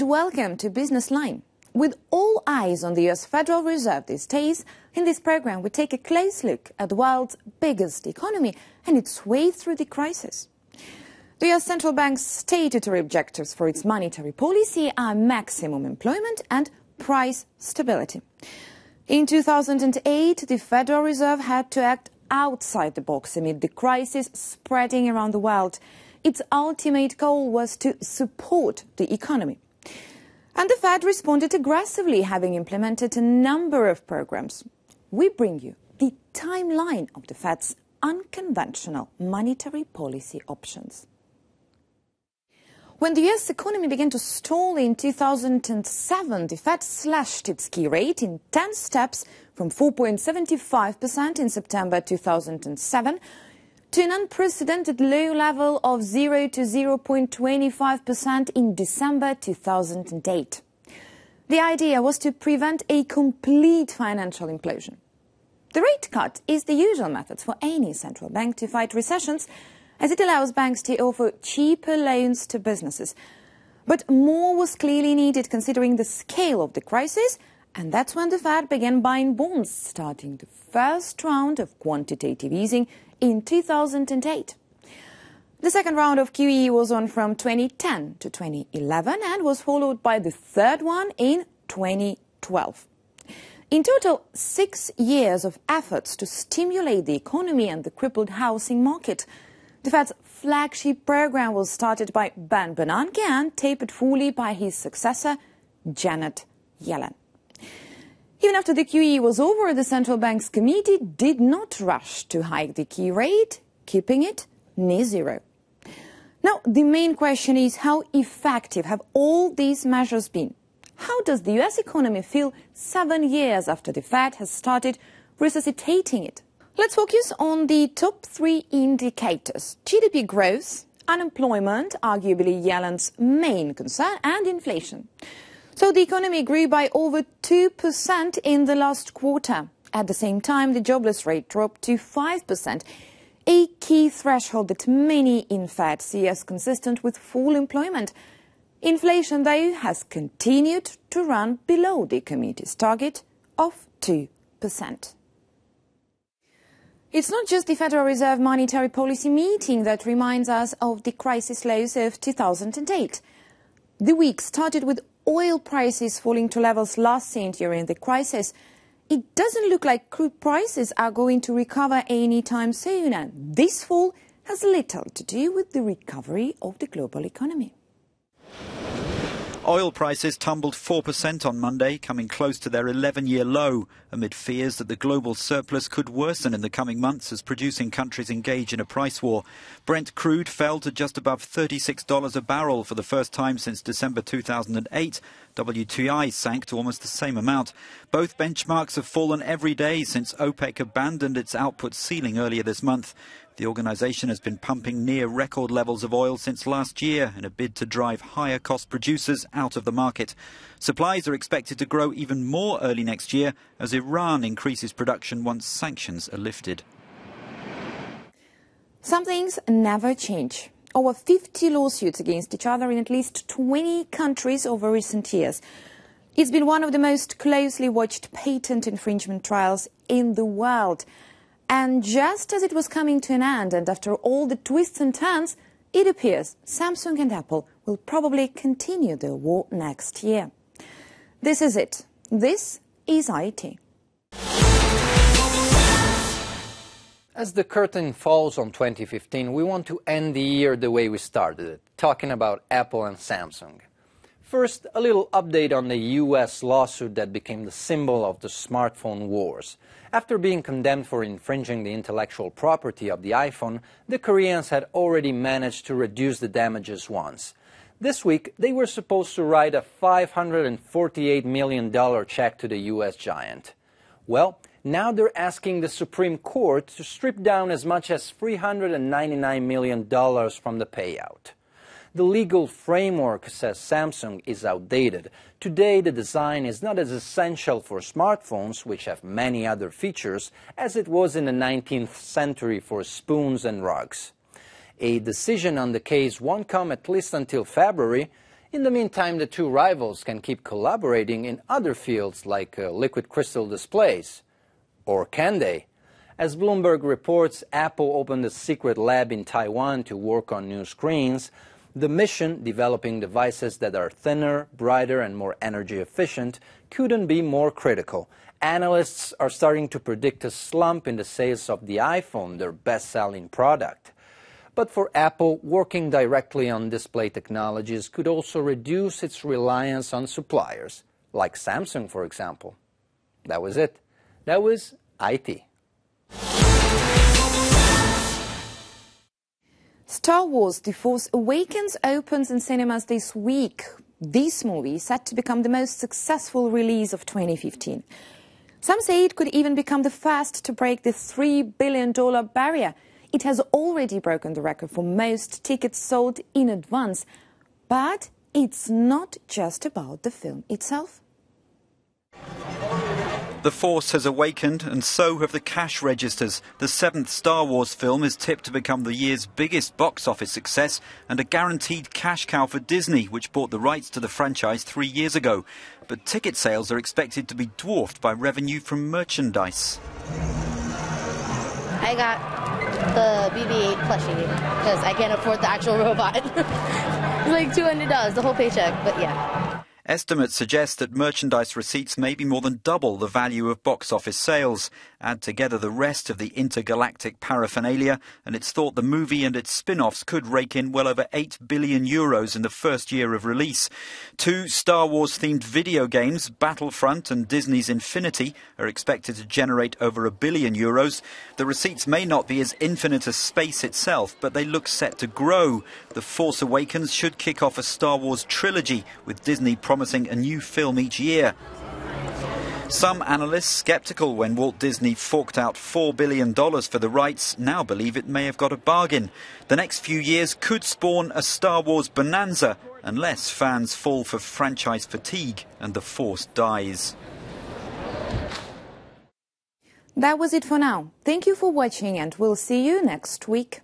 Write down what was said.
welcome to Business Line. With all eyes on the US Federal Reserve these days, in this program we take a close look at the world's biggest economy and its way through the crisis. The US Central Bank's statutory objectives for its monetary policy are maximum employment and price stability. In 2008, the Federal Reserve had to act outside the box amid the crisis spreading around the world. Its ultimate goal was to support the economy. And the Fed responded aggressively, having implemented a number of programs. We bring you the timeline of the Fed's unconventional monetary policy options. When the US economy began to stall in 2007, the Fed slashed its key rate in 10 steps from 4.75% in September 2007 to an unprecedented low level of 0 to 0.25% in December 2008. The idea was to prevent a complete financial implosion. The rate cut is the usual method for any central bank to fight recessions, as it allows banks to offer cheaper loans to businesses. But more was clearly needed considering the scale of the crisis, and that's when the Fed began buying bonds, starting the first round of quantitative easing in 2008. The second round of QE was on from 2010 to 2011 and was followed by the third one in 2012. In total, 6 years of efforts to stimulate the economy and the crippled housing market. The Fed's flagship program was started by Ben Bernanke and tapered fully by his successor, Janet Yellen. Even after the QE was over, the central bank's committee did not rush to hike the key rate, keeping it near zero. Now, the main question is, how effective have all these measures been? How does the US economy feel 7 years after the Fed has started resuscitating it? Let's focus on the top 3 indicators: GDP growth, unemployment, arguably Yellen's main concern, and inflation. So the economy grew by over 2% in the last quarter. At the same time, the jobless rate dropped to 5%, a key threshold that many in Fed see as consistent with full employment. Inflation, though, has continued to run below the committee's target of 2%. It's not just the Federal Reserve monetary policy meeting that reminds us of the crisis lows of 2008. The week started with oil prices falling to levels last seen during the crisis. It doesn't look like crude prices are going to recover anytime soon, and this fall has little to do with the recovery of the global economy. Oil prices tumbled 4% on Monday, coming close to their 11-year low, amid fears that the global surplus could worsen in the coming months as producing countries engage in a price war. Brent crude fell to just above $36 a barrel for the first time since December 2008. WTI sank to almost the same amount. Both benchmarks have fallen every day since OPEC abandoned its output ceiling earlier this month. The organisation has been pumping near record levels of oil since last year in a bid to drive higher cost producers out of the market. Supplies are expected to grow even more early next year as Iran increases production once sanctions are lifted. Some things never change. Over 50 lawsuits against each other in at least 20 countries over recent years. It's been one of the most closely watched patent infringement trials in the world. And just as it was coming to an end, and after all the twists and turns, it appears Samsung and Apple will probably continue their war next year. This is it. This is IT. As the curtain falls on 2015, we want to end the year the way we started it, talking about Apple and Samsung. First, a little update on the US lawsuit that became the symbol of the smartphone wars. After being condemned for infringing the intellectual property of the iPhone, the Koreans had already managed to reduce the damages once. This week, they were supposed to write a $548 million check to the US giant. Well, now they're asking the Supreme Court to strip down as much as $399 million from the payout. The legal framework, says Samsung, is outdated. Today, the design is not as essential for smartphones, which have many other features, as it was in the 19th century for spoons and rugs. A decision on the case won't come at least until February. In the meantime, the two rivals can keep collaborating in other fields like liquid crystal displays. Or can they? As Bloomberg reports, Apple opened a secret lab in Taiwan to work on new screens. The mission, developing devices that are thinner, brighter, and more energy efficient, couldn't be more critical. Analysts are starting to predict a slump in the sales of the iPhone, their best-selling product. But for Apple, working directly on display technologies could also reduce its reliance on suppliers, like Samsung, for example. That was it. That was IT. Star Wars: The Force Awakens opens in cinemas this week. This movie is set to become the most successful release of 2015. Some say it could even become the first to break the $3 billion barrier. It has already broken the record for most tickets sold in advance. But it's not just about the film itself. The Force has awakened, and so have the cash registers. The seventh Star Wars film is tipped to become the year's biggest box office success and a guaranteed cash cow for Disney, which bought the rights to the franchise 3 years ago. But ticket sales are expected to be dwarfed by revenue from merchandise. I got the BB-8 plushie because I can't afford the actual robot. It's like $200, the whole paycheck, but yeah. Estimates suggest that merchandise receipts may be more than double the value of box office sales. Add together the rest of the intergalactic paraphernalia, and it's thought the movie and its spin-offs could rake in well over €8 billion in the first year of release. Two Star Wars-themed video games, Battlefront and Disney's Infinity, are expected to generate over €1 billion. The receipts may not be as infinite as space itself, but they look set to grow. The Force Awakens should kick off a Star Wars trilogy, with Disney promising a new film each year. Some analysts, sceptical when Walt Disney forked out $4 billion for the rights, now believe it may have got a bargain. The next few years could spawn a Star Wars bonanza, unless fans fall for franchise fatigue and the Force dies. That was it for now. Thank you for watching, and we'll see you next week.